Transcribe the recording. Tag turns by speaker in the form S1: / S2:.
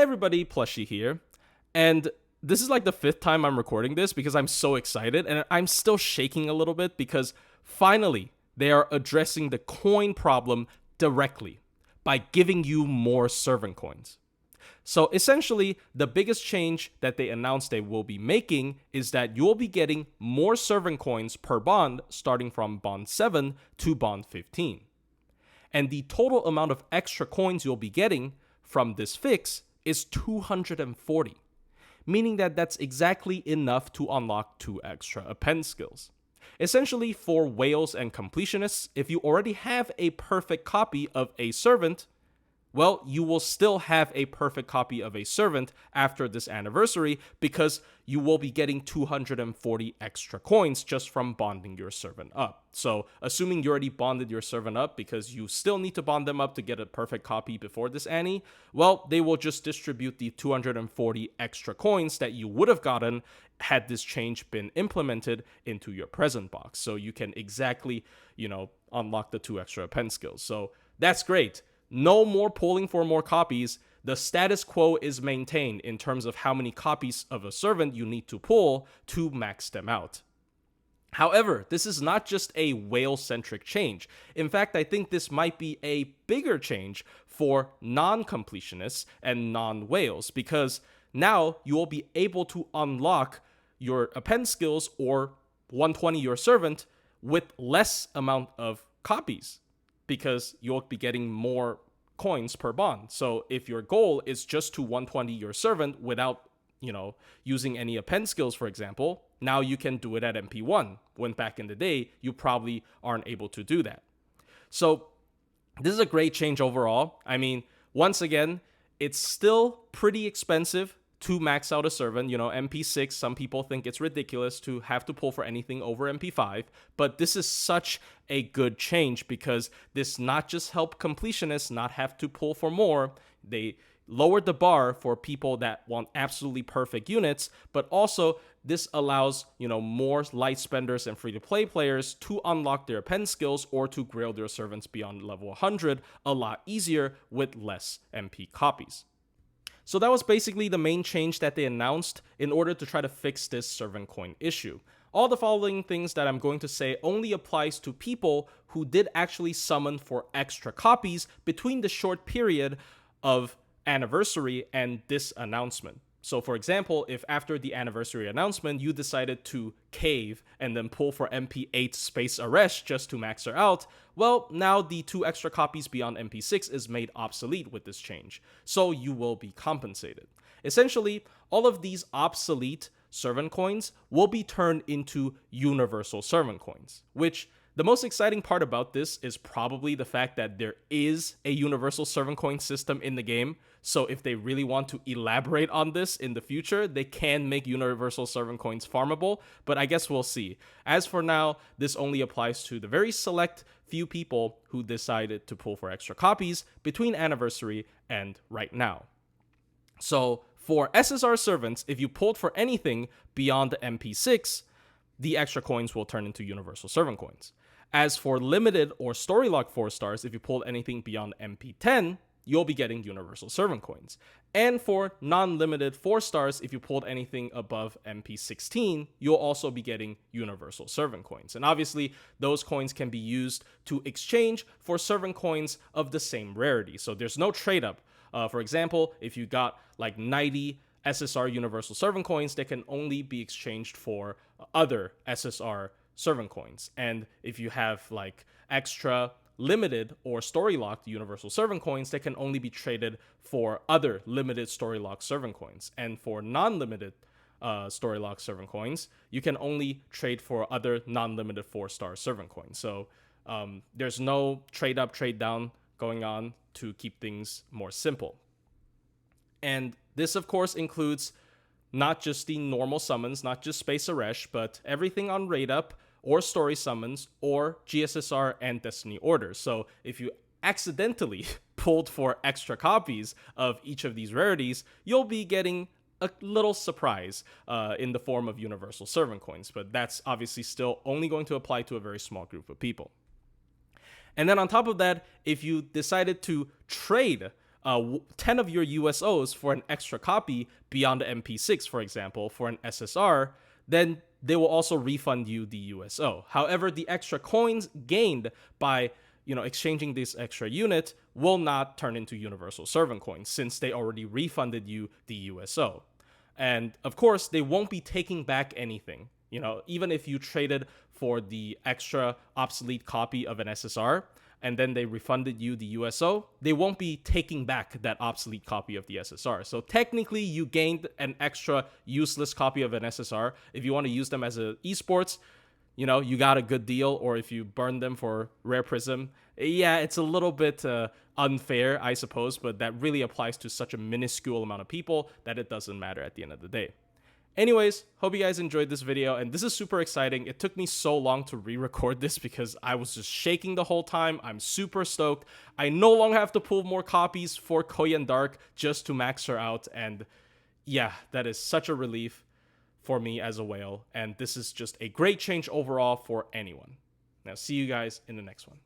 S1: Hey everybody, Plushy here. And this is like the fifth time I'm recording this because I'm so excited and I'm still shaking a little bit because finally they are addressing the coin problem directly by giving you more servant coins. So essentially, the biggest change that they announced they will be making is that you'll be getting more servant coins per bond starting from bond 7 to bond 15. And the total amount of extra coins you'll be getting from this fix is 240, meaning that that's exactly enough to unlock 2 extra append skills. Essentially, for whales and completionists, if you already have a perfect copy of a servant, well, you will still have a perfect copy of a servant after this anniversary because you will be getting 240 extra coins just from bonding your servant up. So, assuming you already bonded your servant up because you still need to bond them up to get a perfect copy before this Annie, well, they will just distribute the 240 extra coins that you would have gotten had this change been implemented into your present box. So, you can exactly, unlock the 2 extra append skills. So, that's great. No more pulling for more copies. The status quo is maintained in terms of how many copies of a servant you need to pull to max them out. However, this is not just a whale-centric change. In fact, I think this might be a bigger change for non-completionists and non-whales because now you will be able to unlock your append skills or 120 your servant with less amount of copies, because you'll be getting more coins per bond. So if your goal is just to 120 your servant without, using any append skills, for example, now you can do it at NP1, when back in the day, you probably aren't able to do that. So this is a great change overall. I mean, once again, it's still pretty expensive to max out a servant. NP6, some people think it's ridiculous to have to pull for anything over NP5, but this is such a good change because this not just help completionists not have to pull for more, they lowered the bar for people that want absolutely perfect units, but also this allows, more light spenders and free-to-play players to unlock their append skills or to grill their servants beyond level 100 a lot easier with less NP copies. So that was basically the main change that they announced in order to try to fix this servant coin issue. All the following things that I'm going to say only applies to people who did actually summon for extra copies between the short period of anniversary and this announcement. So for example, if after the anniversary announcement, you decided to cave and then pull for NP8 space arrest just to max her out, well, now the 2 extra copies beyond NP6 is made obsolete with this change. So you will be compensated. Essentially, all of these obsolete servant coins will be turned into universal servant coins, which the most exciting part about this is probably the fact that there is a universal servant coin system in the game. So if they really want to elaborate on this in the future, they can make universal servant coins farmable, but I guess we'll see. As for now, this only applies to the very select few people who decided to pull for extra copies between anniversary and right now. So for SSR servants, if you pulled for anything beyond the NP6, the extra coins will turn into universal servant coins. As for limited or story lock 4 stars, if you pulled anything beyond NP10, you'll be getting universal servant coins. And for non-limited 4 stars, if you pulled anything above NP16, you'll also be getting universal servant coins. And obviously, those coins can be used to exchange for servant coins of the same rarity. So there's no trade up. For example, if you got like 90 SSR universal servant coins, they can only be exchanged for other SSR servant coins. And if you have like extra limited or story locked universal servant coins, they can only be traded for other limited story locked servant coins. And for non-limited story locked servant coins, you can only trade for other non-limited 4-star servant coins. So there's no trade up, trade down going on to keep things more simple. And this, of course, includes not just the normal summons, not just Space Aresh, but everything on Raid Up or Story Summons or GSSR and Destiny Orders. So if you accidentally pulled for extra copies of each of these rarities, you'll be getting a little surprise in the form of universal servant coins. But that's obviously still only going to apply to a very small group of people. And then on top of that, if you decided to trade 10 of your USOs for an extra copy beyond the MP6, for example, for an SSR, then they will also refund you the USO. However, the extra coins gained by exchanging this extra unit will not turn into universal servant coins since they already refunded you the USO. And of course, they won't be taking back anything. Even if you traded for the extra obsolete copy of an SSR and then they refunded you the USO, they won't be taking back that obsolete copy of the SSR. So technically, you gained an extra useless copy of an SSR. If you want to use them as a esports, you got a good deal. Or if you burn them for Rare Prism, yeah, it's a little bit unfair, I suppose, but that really applies to such a minuscule amount of people that it doesn't matter at the end of the day. Anyways, hope you guys enjoyed this video, and this is super exciting. It took me so long to re-record this because I was just shaking the whole time. I'm super stoked. I no longer have to pull more copies for Korean Dark just to max her out, and yeah, that is such a relief for me as a whale, and this is just a great change overall for anyone. Now, see you guys in the next one.